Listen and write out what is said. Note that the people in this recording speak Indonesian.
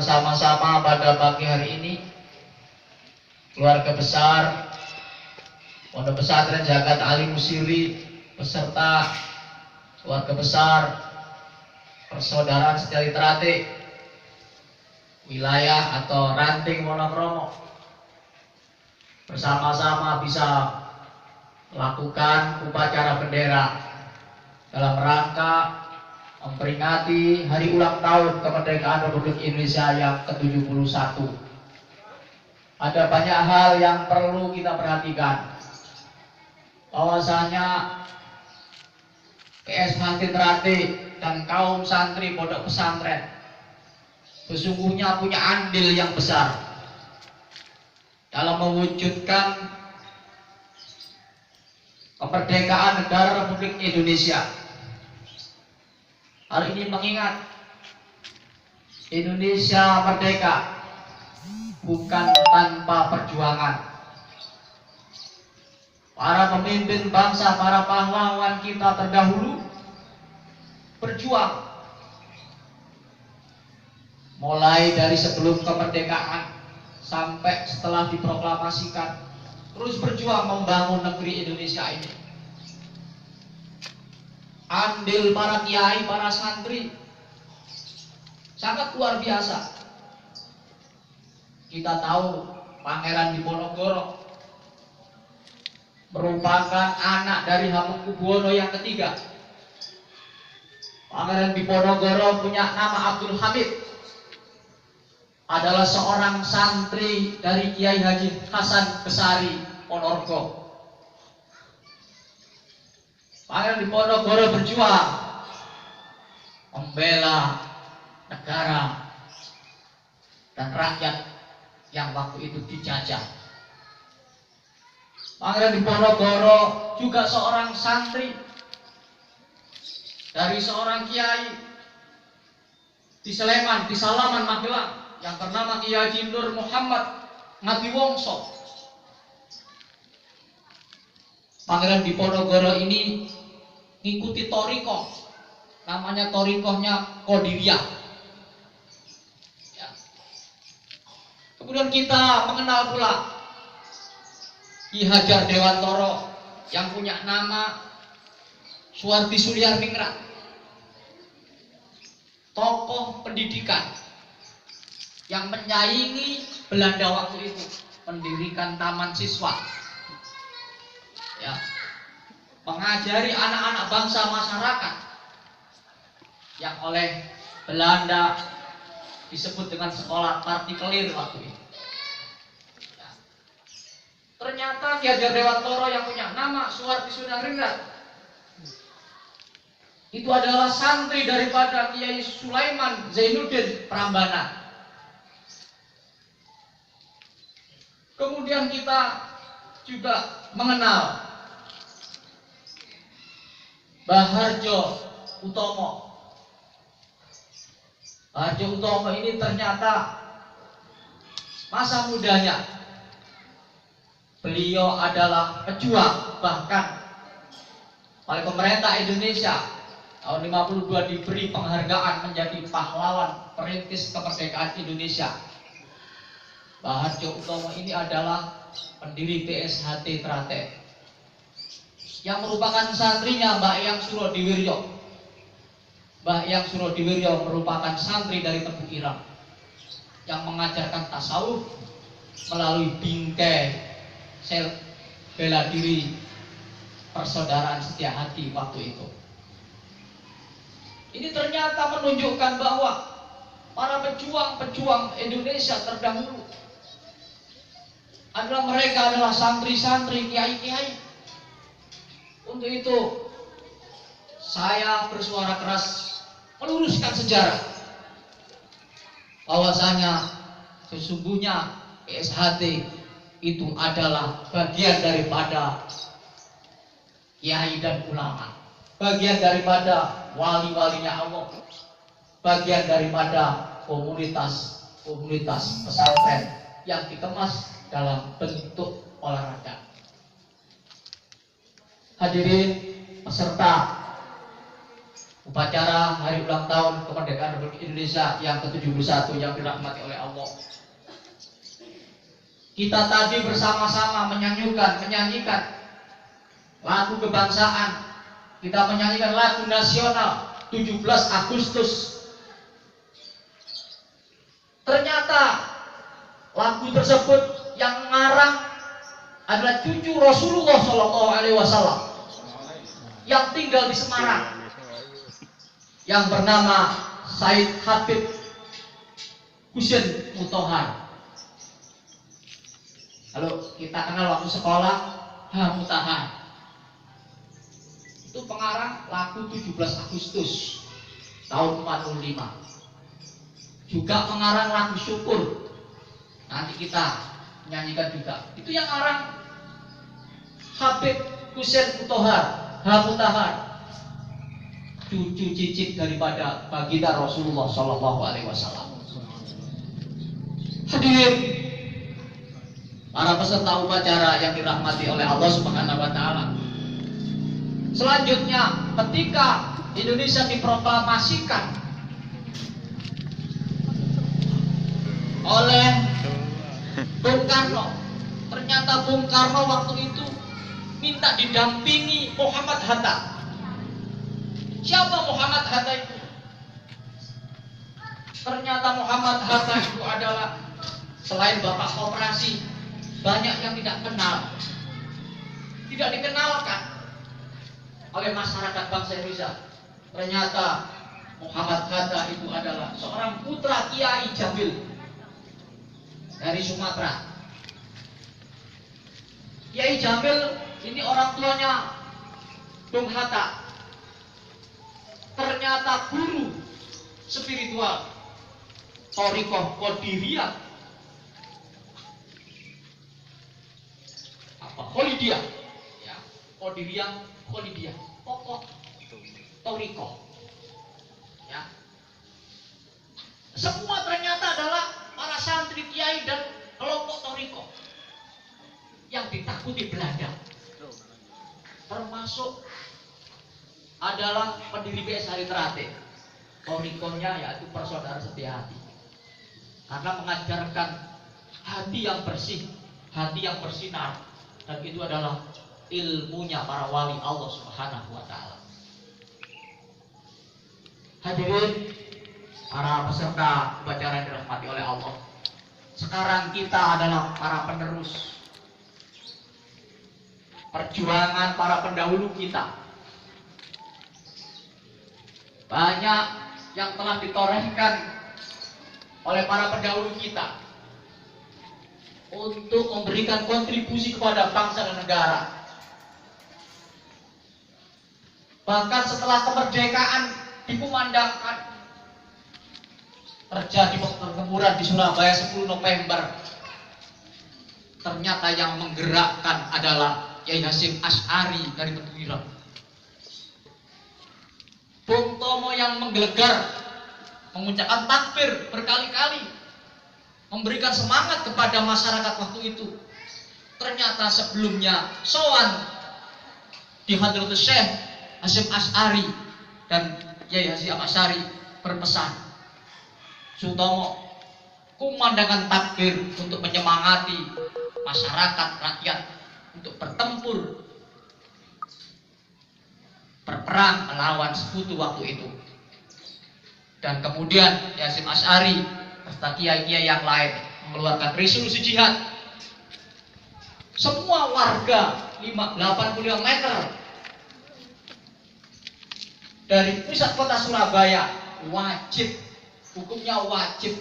bersama-sama pada pagi hari ini, keluarga besar Pondok Pesantren Zakat Ali Musiri beserta keluarga besar persaudaraan Setiali Terate wilayah atau ranting Wonokromo bersama-sama bisa melakukan upacara bendera dalam rangka memperingati hari ulang tahun kemerdekaan Republik Indonesia yang ke-71. Ada banyak hal yang perlu kita perhatikan, bahwasanya PSHT Terate dan kaum santri pondok pesantren sesungguhnya punya andil yang besar dalam mewujudkan kemerdekaan negara Republik Indonesia. Hal ini mengingat Indonesia merdeka bukan tanpa perjuangan. Para pemimpin bangsa, para pahlawan kita terdahulu berjuang mulai dari sebelum kemerdekaan sampai setelah diproklamasikan, terus berjuang membangun negeri Indonesia ini. Andil para kiai, para santri sangat luar biasa. Kita tahu Pangeran Diponegoro merupakan anak dari Hamengkubuwono yang ketiga. Pangeran Diponegoro punya nama Abdul Hamid, adalah seorang santri dari Kiai Haji Hasan Besari Ponorogo. Pangeran Diponegoro berjuang membela negara dan rakyat yang waktu itu dijajah. Pangeran Diponegoro juga seorang santri dari seorang kiai di Sleman, di Salaman, Magelang, yang bernama Kiai Haji Nur Muhammad Ngadiwongso. Pangeran Diponegoro ini ngikuti torikoh, namanya torikohnya Qadiriyah. Ya. Kemudian kita mengenal pula Ki Hajar Dewantoro yang punya nama Suwardi Suryarningrat, tokoh pendidikan yang menyaingi Belanda waktu itu, mendirikan taman siswa. Ya, mengajari anak-anak bangsa masyarakat yang oleh Belanda disebut dengan sekolah partikelir waktu itu. Ya. Ternyata Ki Hajar Dewantoro yang punya nama Suwardi Suryarningrat itu adalah santri daripada Kiai Sulaiman Zainuddin Prambanan. Kemudian kita juga mengenal Baharjo Utomo. Baharjo Utomo ini ternyata masa mudanya beliau adalah pejuang, bahkan oleh pemerintah Indonesia tahun 52 diberi penghargaan menjadi pahlawan perintis kemerdekaan Indonesia. Baharjo Utomo ini adalah pendiri PSHT Terate yang merupakan santrinya Mbah Eyang Surodiwiryo. Mbah Eyang Surodiwiryo merupakan santri dari Tebu Ireng yang mengajarkan tasawuf melalui bingkai sel bela diri persaudaraan setia hati waktu itu. Ini ternyata menunjukkan bahwa para pejuang-pejuang Indonesia terdahulu mereka adalah santri-santri, kiai-kiai. Untuk itu saya bersuara keras meluruskan sejarah bahwasanya sesungguhnya PSHT itu adalah bagian daripada kiai dan ulama, bagian daripada wali-walinya Allah, bagian daripada komunitas pesantren yang dikemas dalam bentuk olahraga. Hadirin peserta upacara hari ulang tahun kemerdekaan Republik Indonesia yang ke-71 yang dirahmati oleh Allah. Kita tadi bersama-sama menyanyikan lagu kebangsaan. Kita menyanyikan lagu nasional 17 Agustus. Ternyata lagu tersebut yang ngarang adalah cucu Rasulullah Shallallahu Alaihi Wasallam yang tinggal di Semarang, yang bernama Said Habib Husein Mutahar. Kalau kita kenal waktu sekolah, Mutahar itu pengarang lagu 17 Agustus tahun 45. Juga pengarang lagu syukur. Nanti kita nyanyikan juga. Itu yang ngarang Habib Husein Mutahar, Mutahar, cucu cicit daripada baginda Rasulullah Shallallahu Alaihi Wasallam. Hadirin, para peserta upacara yang dirahmati oleh Allah Subhanahu Wa Taala. Selanjutnya, ketika Indonesia diproklamasikan oleh Bung Karno, ternyata Bung Karno waktu itu minta didampingi Muhammad Hatta. Siapa Muhammad Hatta itu? Ternyata Muhammad Hatta itu adalah selain bapak koperasi, banyak yang tidak kenal, tidak dikenalkan oleh masyarakat bangsa Indonesia. Ternyata Muhammad Hatta itu adalah seorang putra Kiai Jamil dari Sumatera. Kiai Jamil ini orang tuanya Bung Hatta. Ternyata guru spiritual Thariqah Qadiriyah Kholidiyah, ya, Qadiriyah, Kholidiyah, tokoh Thariqah. Ya. Semua ternyata adalah para santri kiai dan kelompok Thariqah yang ditakuti Belanda. Termasuk adalah pendiri PS Hari Terakhir. Thariqahnya yaitu Persaudaraan Setia Hati. Karena mengajarkan hati yang bersih, hati yang bersinar, dan itu adalah ilmunya para wali Allah Subhanahu Wa Taala. Hadirin, para peserta upacara yang dirahmati oleh Allah. Sekarang kita adalah para penerus perjuangan para pendahulu kita. Banyak yang telah ditorehkan oleh para pendahulu kita untuk memberikan kontribusi kepada bangsa dan negara. Bahkan setelah kemerdekaan dikumandangkan, terjadi pertempuran di Surabaya 10 November. Ternyata yang menggerakkan adalah Kiai Hasyim Asy'ari dari Teguiran. Bung Tomo yang menggelegar, mengucapkan takbir berkali-kali, memberikan semangat kepada masyarakat waktu itu. Ternyata sebelumnya sowan di Hadratus Syekh Hasyim Asy'ari dan Kiai Hasyim Asy'ari berpesan, Sutomo, kumandangkan takbir untuk menyemangati masyarakat rakyat untuk bertempur, berperang melawan sekutu waktu itu. Dan kemudian Hasyim Asy'ari serta kiai-kiai yang lain mengeluarkan resolusi jihad. Semua warga 85 meter dari pusat kota Surabaya wajib, hukumnya wajib